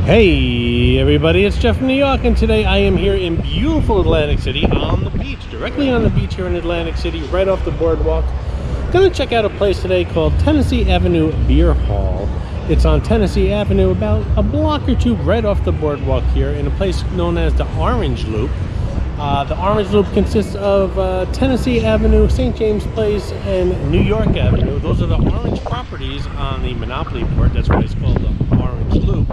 Hey everybody, it's Jeff from Yawk, and today I am here in beautiful Atlantic City on the beach, directly on the beach here in Atlantic City, right off the boardwalk. Gonna check out a place today called Tennessee Avenue Beer Hall. It's on Tennessee Avenue, about a block or two right off the boardwalk here, in a place known as the Orange Loop. The Orange Loop consists of Tennessee Avenue, St. James Place, and New York Avenue. Those are the orange properties on the Monopoly board. That's why it's called the Orange Loop.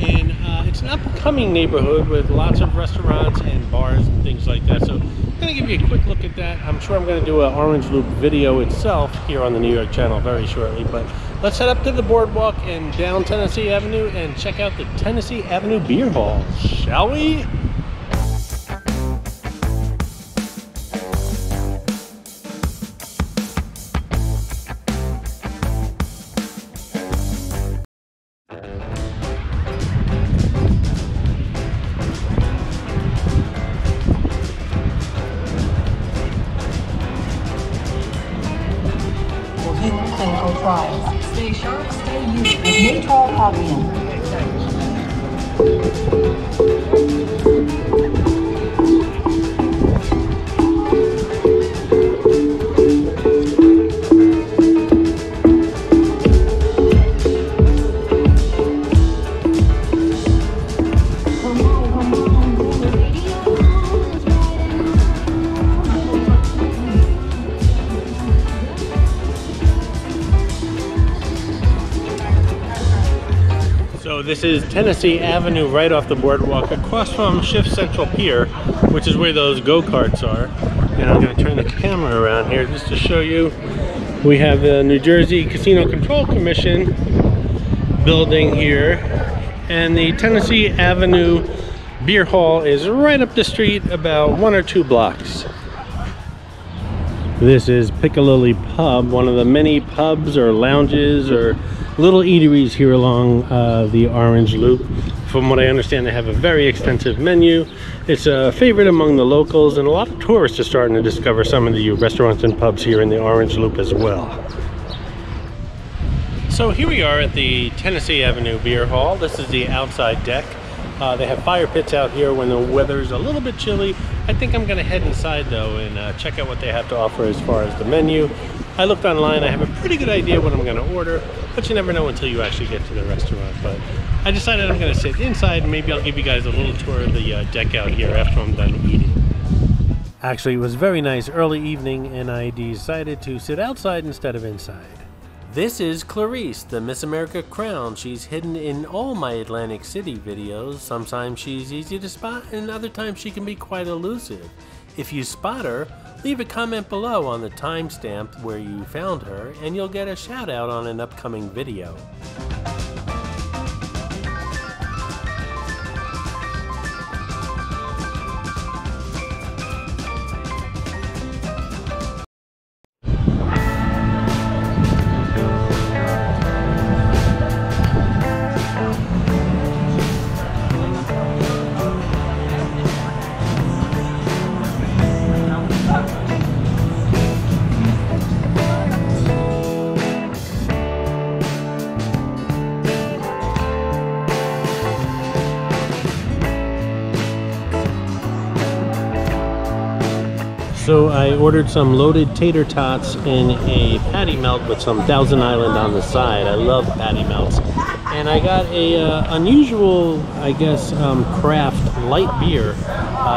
And it's an up-and-coming neighborhood with lots of restaurants and bars and things like that. So I'm going to give you a quick look at that. I'm sure I'm going to do an Orange Loop video itself here on the New York channel very shortly. But let's head up to the boardwalk and down Tennessee Avenue and check out the Tennessee Avenue Beer Hall, shall we? Clinical trials. Stay sharp, stay you with Natol Cognium. So this is Tennessee Avenue right off the boardwalk across from Shift Central Pier, which is where those go-karts are. And I'm going to turn the camera around here just to show you. We have the New Jersey Casino Control Commission building here, and the Tennessee Avenue Beer Hall is right up the street about 1 or 2 blocks. This is Piccalilli Pub, one of the many pubs or lounges or little eateries here along the Orange Loop. From what I understand, they have a very extensive menu. It's a favorite among the locals, and a lot of tourists are starting to discover some of the restaurants and pubs here in the Orange Loop as well. So here we are at the Tennessee Avenue Beer Hall. This is the outside deck. They have fire pits out here when the weather's a little bit chilly. I think I'm gonna head inside though and check out what they have to offer as far as the menu. I looked online, I have a pretty good idea what I'm gonna order, but you never know until you actually get to the restaurant. But I decided I'm gonna sit inside, and maybe I'll give you guys a little tour of the deck out here after I'm done eating. Actually, it was very nice early evening, and I decided to sit outside instead of inside. This is Clarice, the Miss America crown. She's hidden in all my Atlantic City videos. Sometimes she's easy to spot, and other times she can be quite elusive. If you spot her, leave a comment below on the timestamp where you found her, and you'll get a shout out on an upcoming video. So I ordered some loaded tater tots in a patty melt with some Thousand Island on the side. I love patty melts. And I got a unusual, I guess, craft light beer.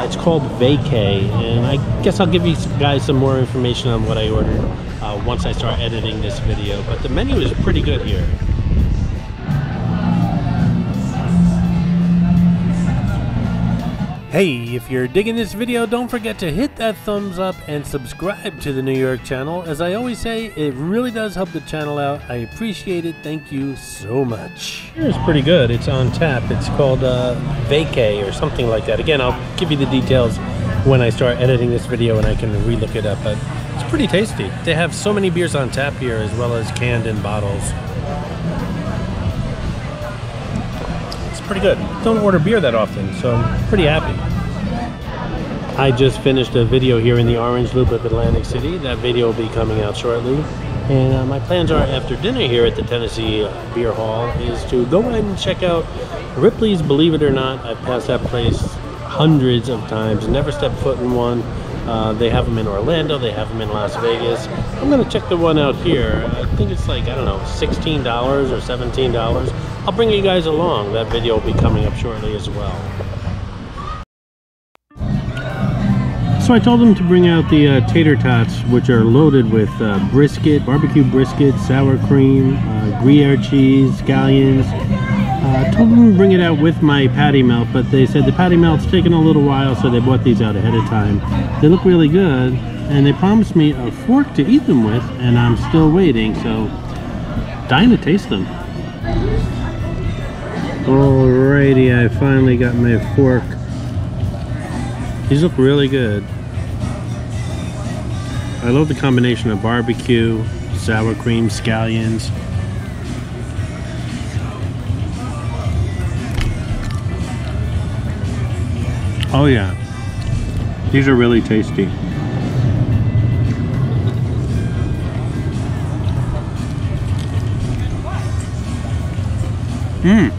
It's called Vacay, and I guess I'll give you guys some more information on what I ordered once I start editing this video. But the menu is pretty good here. Hey, if you're digging this video, don't forget to hit that thumbs up and subscribe to the New York channel. As I always say, it really does help the channel out. I appreciate it. Thank you so much. It's pretty good. It's on tap. It's called Vacay or something like that. Again, I'll give you the details when I start editing this video and I can re-look it up, but it's pretty tasty. They have so many beers on tap here as well as canned in bottles. It's pretty good. Don't order beer that often, so I'm pretty happy. I just finished a video here in the Orange Loop of Atlantic City. That video will be coming out shortly. And my plans are after dinner here at the Tennessee Beer Hall is to go ahead and check out Ripley's. Believe it or not, I've passed that place hundreds of times, never stepped foot in one. They have them in Orlando, they have them in Las Vegas. I'm gonna check the one out here. I think it's like, I don't know, $16 or $17. I'll bring you guys along. That video will be coming up shortly as well. So I told them to bring out the tater tots, which are loaded with brisket, barbecue brisket, sour cream, Gruyere cheese, scallions. I told them to bring it out with my patty melt, but they said the patty melt's taking a little while, so they bought these out ahead of time. They look really good, and they promised me a fork to eat them with, and I'm still waiting, so dying to taste them. Alrighty, I finally got my fork. These look really good. I love the combination of barbecue, sour cream, scallions. Oh yeah, these are really tasty. Mmm.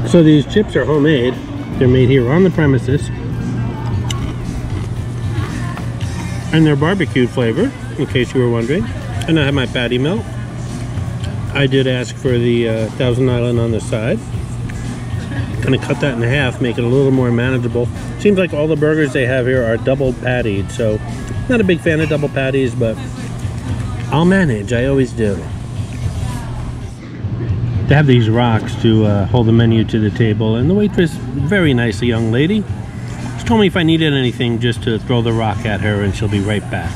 So these chips are homemade. They're made here on the premises. And they're barbecue flavored, in case you were wondering. And I have my patty melt. I did ask for the Thousand Island on the side. Gonna cut that in half, make it a little more manageable. Seems like all the burgers they have here are double pattied, so not a big fan of double patties, but I'll manage, I always do. They have these rocks to hold the menu to the table, and the waitress, very nice, a young lady, she told me if I needed anything just to throw the rock at her and she'll be right back.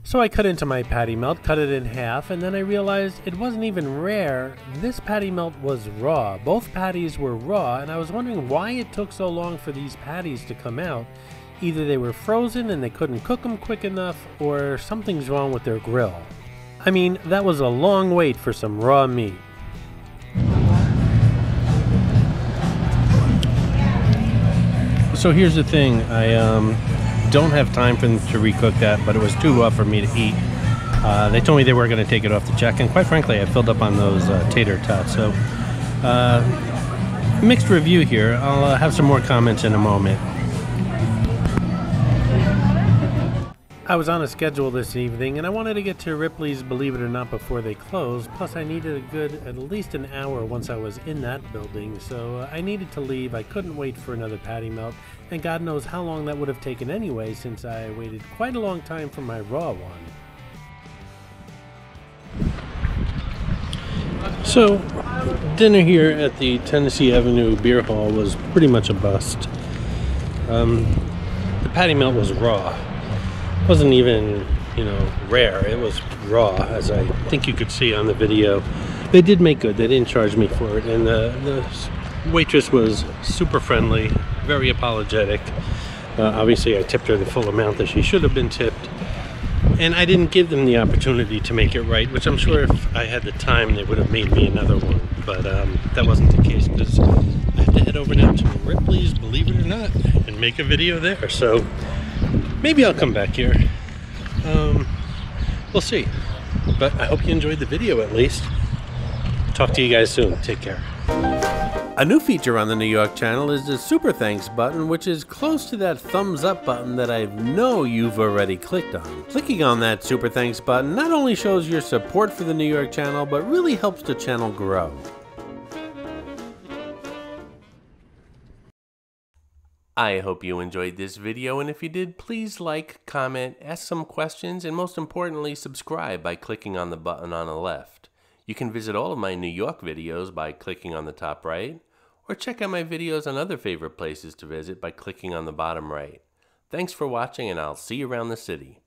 So I cut into my patty melt, cut it in half, and then I realized it wasn't even rare. This patty melt was raw. Both patties were raw, and I was wondering why it took so long for these patties to come out. Either they were frozen and they couldn't cook them quick enough, or something's wrong with their grill. I mean, that was a long wait for some raw meat. So here's the thing, I don't have time for them to recook that, but it was too rough for me to eat. They told me they were going to take it off the check, and quite frankly, I filled up on those tater tots. So, mixed review here. I'll have some more comments in a moment. I was on a schedule this evening, and I wanted to get to Ripley's, believe it or not, before they closed. Plus, I needed a good at least an hour once I was in that building, so I needed to leave. I couldn't wait for another patty melt, and God knows how long that would have taken anyway, since I waited quite a long time for my raw one. So, dinner here at the Tennessee Avenue Beer Hall was pretty much a bust. The patty melt was raw. It wasn't even, you know, rare. It was raw, as I think you could see on the video. They did make good. They didn't charge me for it, and the waitress was super friendly, very apologetic. Obviously, I tipped her the full amount that she should have been tipped, and I didn't give them the opportunity to make it right, which I'm sure if I had the time, they would have made me another one, but that wasn't the case, because I have to head over now to Ripley's, believe it or not, and make a video there. So maybe I'll come back here. We'll see. But I hope you enjoyed the video at least. Talk to you guys soon. Take care. A new feature on the New York channel is the Super Thanks button, which is close to that thumbs up button that I know you've already clicked on. Clicking on that Super Thanks button not only shows your support for the New York channel, but really helps the channel grow. I hope you enjoyed this video, and if you did, please like, comment, ask some questions, and most importantly, subscribe by clicking on the button on the left. You can visit all of my New York videos by clicking on the top right, or check out my videos on other favorite places to visit by clicking on the bottom right. Thanks for watching, and I'll see you around the city.